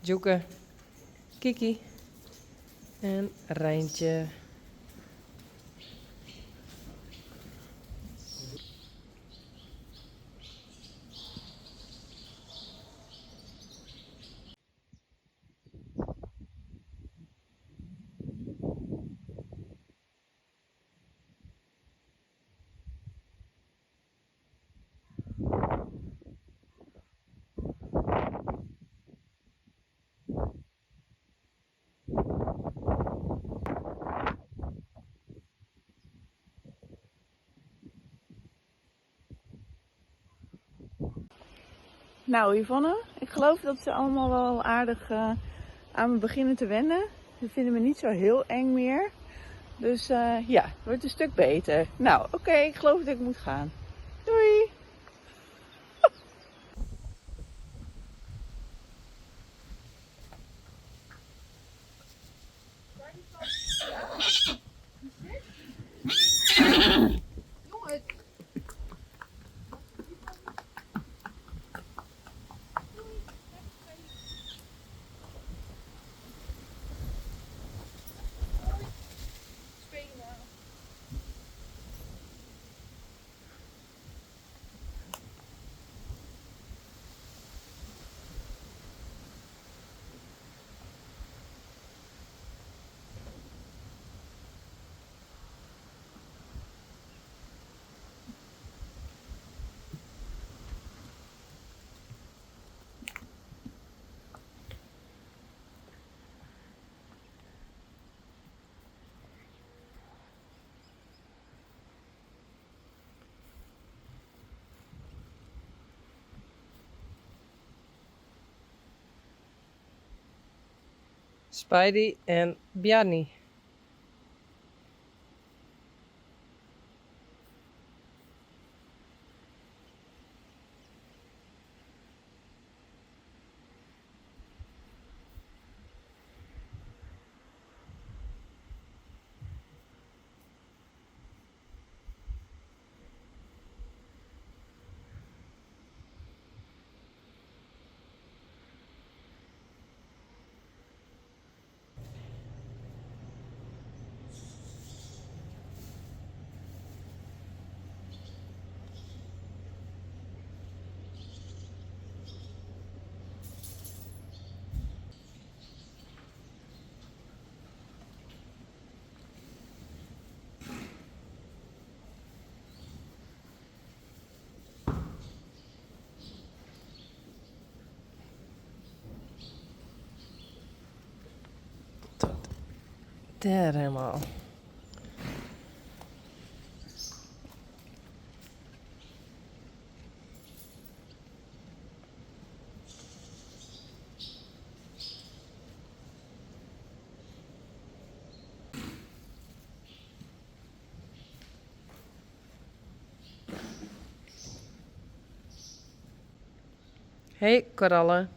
Joeke, Kiki en Rijntje. Nou Yvonne, ik geloof dat ze allemaal wel aardig aan me beginnen te wennen. Ze vinden me niet zo heel eng meer. Dus ja, het wordt een stuk beter. Nou oké, ik geloof dat ik moet gaan. Doei! Spidey en Bjarni. Tot daar helemaal. Hey korallen.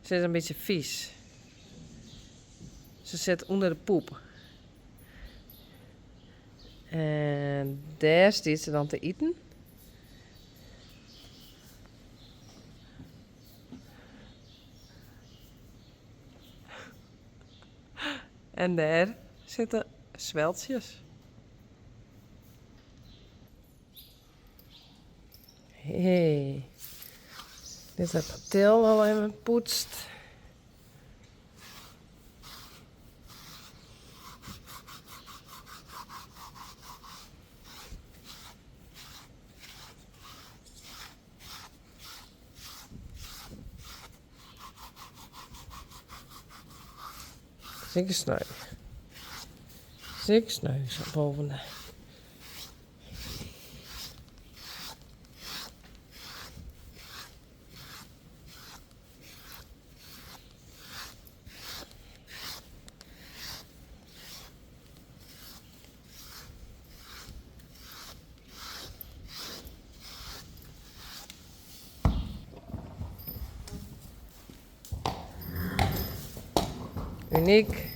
Ze is een beetje vies. Ze zit onder de poep. En daar staat ze dan te eten. En daar zitten zweltjes. Hey. Dit heb Patel al even poetst. Zeker sneu. Zeker sneu zo boven. Uniek.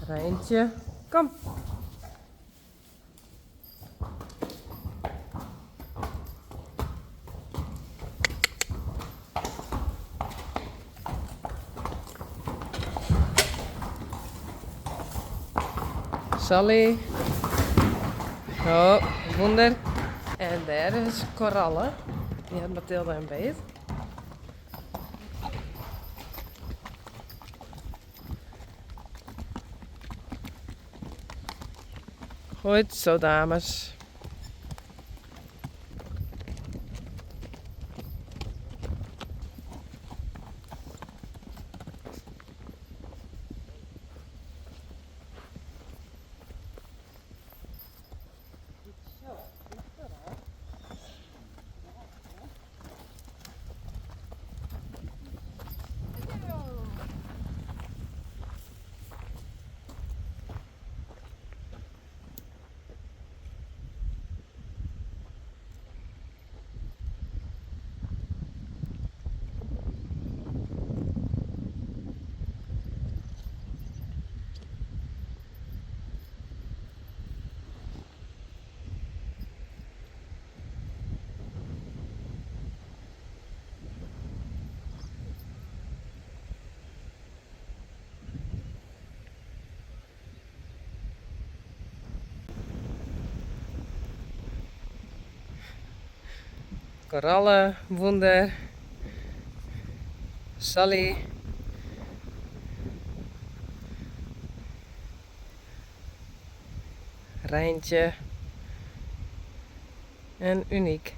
Rijntje, kom. Sally. Oh, wonder. En daar is korallen. Die had Mathilde een beet. Goed zo, dames. Korallen, wonder. Sally. Rijntje. En uniek.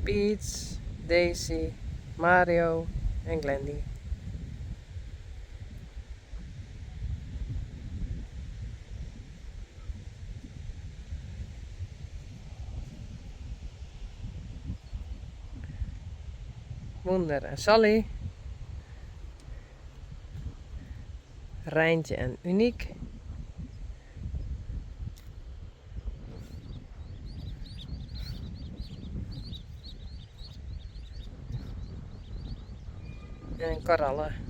Peach, Daisy, Mario en Glendy. Wonder en Sally. Rijntje en uniek. En korallen.